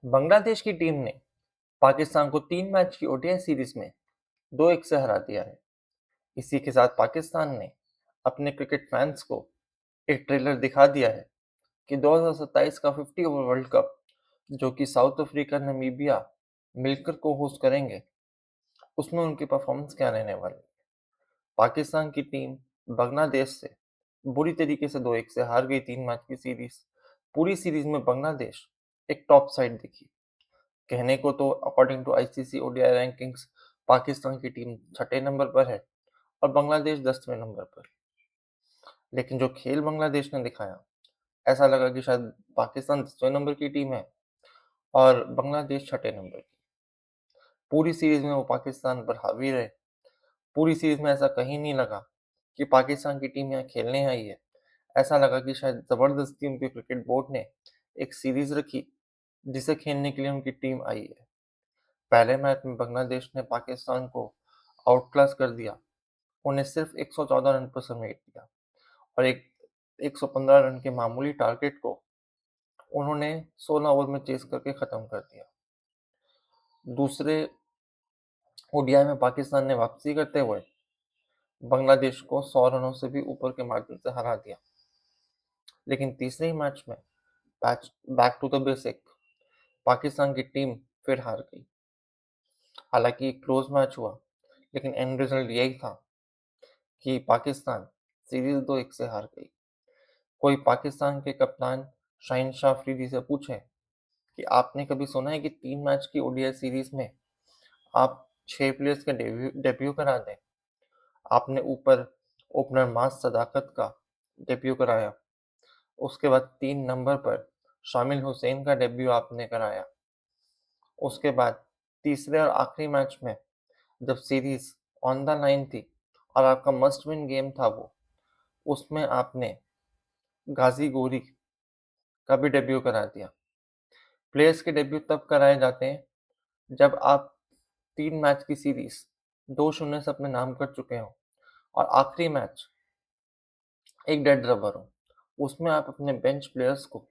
बांग्लादेश की टीम ने पाकिस्तान को 3 मैच की ओडीआई सीरीज में 2-1 से हरा दिया है। इसी के साथ पाकिस्तान ने अपने क्रिकेट फैंस को एक ट्रेलर दिखा दिया है कि 2027 का 50 ओवर वर्ल्ड कप जो कि साउथ अफ्रीका, नामीबिया मिलकर को होस्ट करेंगे, उसमें उनकी परफॉर्मेंस क्या रहने वाली है। पाकिस्तान की टीम बांग्लादेश से बुरी तरीके से 2-1 से हार गई 3 मैच की सीरीज। पूरी सीरीज में बांग्लादेश एक टॉप साइड दिखी। कहने को तो according to ICC ODI rankings Pakistan की टीम छठे नंबर पर है और बांग्लादेश 10वें नंबर पर। लेकिन जो खेल बांग्लादेश ने दिखाया, ऐसा लगा कि शायद पाकिस्तान 10वें नंबर की टीम है और बांग्लादेश छठे नंबर की। पूरी सीरीज में वो पाकिस्तान पर हावी रहे। पूरी सीरीज में ऐसा कहीं नहीं लगा कि पाकिस्तान की टीम यहाँ खेलने आई है। ऐसा लगा कि शायद जबरदस्ती उनके क्रिकेट बोर्ड ने एक सीरीज रखी जिसे खेलने के लिए उनकी टीम आई है। पहले मैच में बांग्लादेश ने पाकिस्तान को आउट क्लास कर दिया। उन्हें सिर्फ 114 रन पर समेट दिया और 115 रन के मामूली टारगेट को उन्होंने 16 ओवर में चेस करके खत्म कर दिया। दूसरे ओडीआई में पाकिस्तान ने वापसी करते हुए बांग्लादेश को 100 रनों से भी ऊपर के मार्जिन से हरा दिया। लेकिन तीसरे ही मैच में back to the basic Pakistan की टीम फिर हार गई। हालांकि एक क्लोज मैच हुआ, लेकिन एंड रिजल्ट यही था कि पाकिस्तान सीरीज 2-1 से हार गई। कोई पाकिस्तान के कप्तान शाहिन शाह अफरीदी से पूछे कि आपने कभी सुना है कि 3 मैच की ओडीआई सीरीज में आप 6 प्लेयर्स का डेब्यू करा दें। आपने ऊपर ओपनर मास सदाकत का डेब्यू कराया, उसके बाद 3 नंबर पर शामिल हुसैन का डेब्यू आपने कराया। उसके बाद तीसरे और आखिरी मैच में जब सीरीज ऑन द लाइन थी और आपका मस्ट विन गेम था वो, उसमें आपने गाजी गोरी का भी डेब्यू करा दिया। प्लेयर्स के डेब्यू तब कराए जाते हैं जब आप 3 मैच की सीरीज 2-0 से अपने नाम कर चुके हो और आखिरी मैच एक डेड रबर हो, उसमें आप अपने बेंच प्लेयर्स को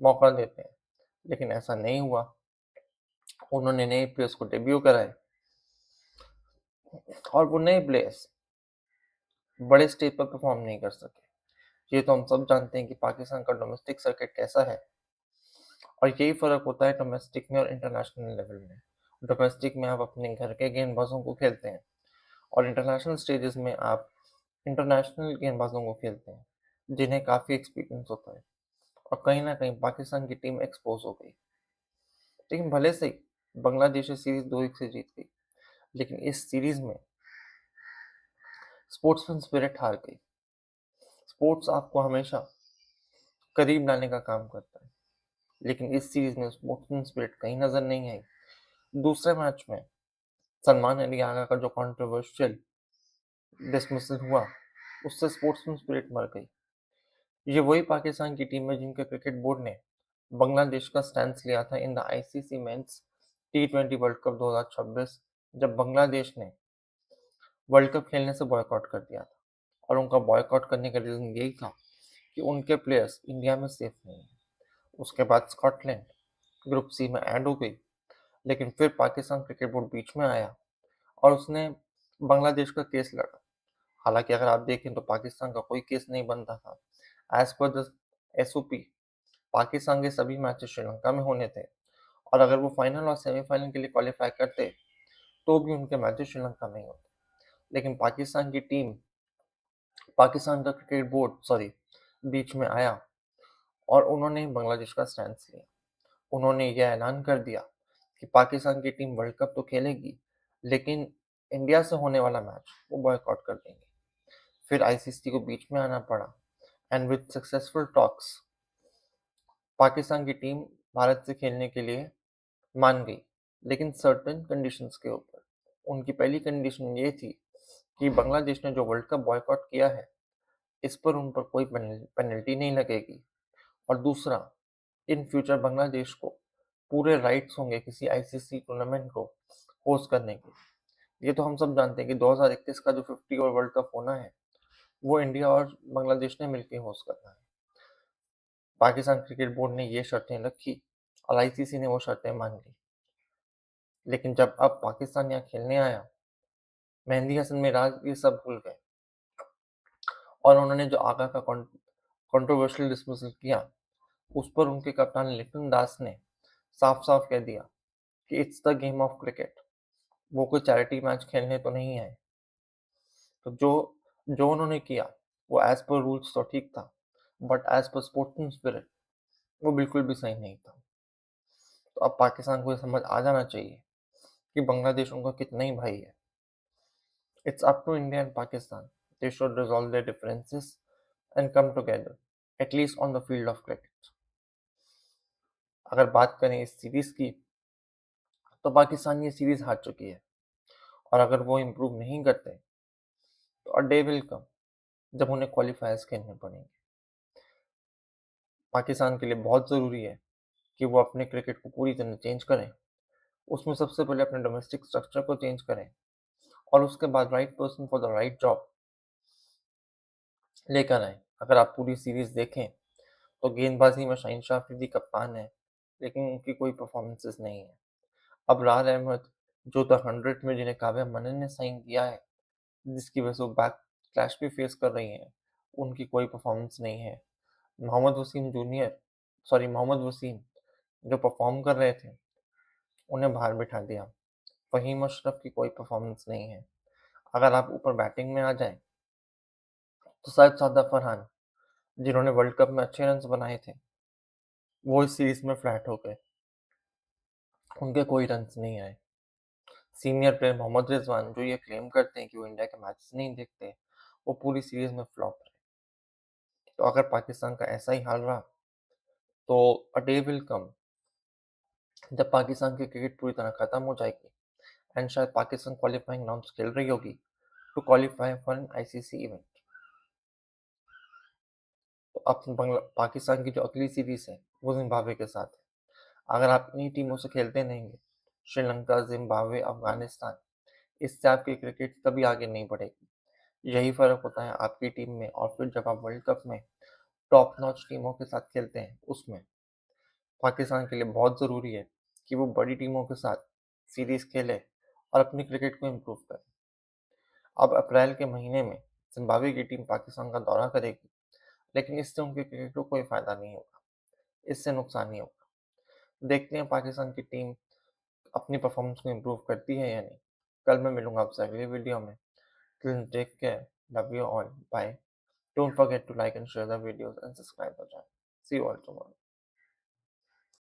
मौका देते हैं। लेकिन ऐसा नहीं हुआ। उन्होंने नए प्लेयर्स को डेब्यू कराए और वो नए प्लेयर्स बड़े स्टेज पर परफॉर्म नहीं कर सके। ये तो हम सब जानते हैं कि पाकिस्तान का डोमेस्टिक सर्किट कैसा है और यही फ़र्क होता है डोमेस्टिक में और इंटरनेशनल लेवल में। डोमेस्टिक में आप अपने घर के गेंदबाजों को खेलते हैं और इंटरनेशनल स्टेजेस में आप इंटरनेशनल गेंदबाजों को खेलते हैं, जिन्हें काफ़ी एक्सपीरियंस होता है। और कहीं न कहीं पाकिस्तान की टीम एक्सपोज़ हो गई। लेकिन भले से ही बांग्लादेश ये सीरीज़ 2-1 से जीत गई, लेकिन इस सीरीज़ में स्पोर्ट्समैन स्पिरिट हार गई। स्पोर्ट्स आपको हमेशा करीब लाने का काम करता है, लेकिन इस सीरीज़ में स्पोर्ट्समैन स्पिरिट कहीं नज़र नहीं आई। दूसरे मैच में सलमान अली आगा का जो कंट्रोवर्शियल डिसमिसल हुआ, उससे स्पोर्ट्समैन स्पिरिट मर गई। ये वही पाकिस्तान की टीम है जिनके क्रिकेट बोर्ड ने बांग्लादेश का स्टैंस लिया था in the ICC men's T20 world cup 2026, जब बांग्लादेश ने वर्ल्ड कप खेलने से बॉयकॉट कर दिया था। और उनका बॉयकॉट करने का रीज़न यही था कि उनके प्लेयर्स इंडिया में सेफ नहीं है। उसके बाद स्कॉटलैंड ग्रुप सी में ऐड हो गई, लेकिन फिर पाकिस्तान क्रिकेट बोर्ड बीच में आया और उसने बांग्लादेश का केस लड़ा। हालांकि अगर आप देखें तो पाकिस्तान का कोई केस नहीं बनता था। As per the SOP Pakistan के सभी मैचेस श्रीलंका में होने थे और अगर वो फाइनल और सेमीफाइनल के लिए क्वालिफाई करते तो भी उनके मैचेस श्रीलंका में ही होते। लेकिन पाकिस्तान का क्रिकेट बोर्ड बीच में आया और उन्होंने बांग्लादेश का स्टैंड लिया। उन्होंने यह ऐलान कर दिया कि पाकिस्तान की टीम वर्ल्ड कप तो खेलेगी, लेकिन इंडिया से होने वाला मैच वो बॉयकॉट कर देंगे। फिर आईसीसी को बीच में आना पड़ा and with successful talks Pakistan की टीम भारत से खेलने के लिए मान गई, लेकिन सर्टेन कंडीशंस के ऊपर। उनकी पहली कंडीशन ये थी कि बांग्लादेश ने जो वर्ल्ड कप बॉयकॉट किया है, इस पर उन पर कोई पेनल्टी नहीं लगेगी। और दूसरा, इन फ्यूचर बांग्लादेश को पूरे राइट्स होंगे किसी आईसीसी टूर्नामेंट को होस्ट करने के। ये तो हम सब जानते हैं कि 2021 का जो 50 ओवर वर्ल्ड कप होना है, वो इंडिया और बांग्लादेश ने मिलकर होस्ट करना है। पाकिस्तान क्रिकेट बोर्ड ने ये शर्तें रखी और आईसीसी ने वो शर्तें मान ली। लेकिन जब अब पाकिस्तान यहाँ खेलने आया, मेहंदी हसन मिराज ये सब भूल गए और उन्होंने जो आगा का कंट्रोवर्शियल डिसमिसल किया, उस पर उनके कप्तान लिटन दास ने साफ-साफ कह दिया कि it's the game of cricket. वो कोई चैरिटी मैच खेलने तो नहीं आए। तो जो जो उन्होंने किया, वो एज़ पर रूल्स तो ठीक था, but as per sportsman spirit वो बिल्कुल भी सही नहीं था। तो अब पाकिस्तान को ये समझ आ जाना चाहिए कि बांग्लादेश उनका कितना ही भाई है। It's up to India and Pakistan, they should resolve their differences and come together, at least on the field of cricket. अगर बात करें इस सीरीज़ की, तो पाकिस्तान ये सीरीज़ हार चुकी है और अगर वो इम्प्रूव नहीं करते, तो अ डे विल कम जब उन्हें क्वालीफायर्स खेलने पड़ेंगे। पाकिस्तान के लिए बहुत ज़रूरी है कि वो अपने क्रिकेट को पूरी तरह चेंज करें। उसमें सबसे पहले अपने डोमेस्टिक स्ट्रक्चर को चेंज करें और उसके बाद right person for the right job लेकर आएँ। अगर आप पूरी सीरीज़ देखें, तो गेंदबाज़ी में शाहिन अफरीदी कप्तान है, लेकिन उनकी कोई परफॉर्मेंसेज़ नहीं है। अबरार अहमद, जो द 100 में जिन्हें काव्या मनन ने साइन किया है, जिसकी वजह से वो बैक क्लैश भी फेस कर रही हैं, उनकी कोई परफॉर्मेंस नहीं है। मोहम्मद वसीम जो परफॉर्म कर रहे थे, उन्हें बाहर बिठा दिया। फ़हीम अशरफ की कोई परफॉर्मेंस नहीं है। अगर आप ऊपर बैटिंग में आ जाएँ, तो शायद सादात फरहान, जिन्होंने वर्ल्ड कप में अच्छे रन्स बनाए थे, वो इस सीरीज़ में फ्लैट हो गए। उनके कोई रन्स नहीं आए। सीनियर प्लेयर मोहम्मद रिजवान, जो ये क्लेम करते हैं कि वो इंडिया के मैचेस नहीं देखते, वो पूरी सीरीज़ में फ्लॉप रहे। तो अगर पाकिस्तान का ऐसा ही हाल रहा, तो अ डे विल कम जब पाकिस्तान की क्रिकेट पूरी तरह खत्म हो जाएगी एंड शायद पाकिस्तान क्वालिफाइंग राउंड्स खेल रही होगी to qualify for an ICC event. तो अब पाकिस्तान की जो अगली सीरीज़ है, वो ज़िम्बाब्वे के साथ है। अगर आप इन्हीं टीमों से खेलते रहेंगे, श्रीलंका, ज़िम्बाब्वे, अफ़गानिस्तान, इससे आपकी क्रिकेट कभी आगे नहीं बढ़ेगी। यही फ़र्क होता है आपकी टीम में और फिर जब आप वर्ल्ड कप में टॉप नॉच टीमों के साथ खेलते हैं, उसमें। पाकिस्तान के लिए बहुत ज़रूरी है कि वो बड़ी टीमों के साथ सीरीज़ खेले और अपनी क्रिकेट को इम्प्रूव करे। अब अप्रैल के महीने में ज़िम्बाब्वे की टीम पाकिस्तान का दौरा करेगी, लेकिन इससे उनके क्रिकेट को कोई फ़ायदा नहीं होगा, इससे नुकसान ही होगा। देखते हैं पाकिस्तान की टीम अपनी परफॉर्मेंस को इम्प्रूव करती है या नहीं। कल मैं मिलूँगा आपसे अगली वीडियो में। Till then take care, love you all, bye. Don't forget to like and share the videos and subscribe the channel. See you all tomorrow.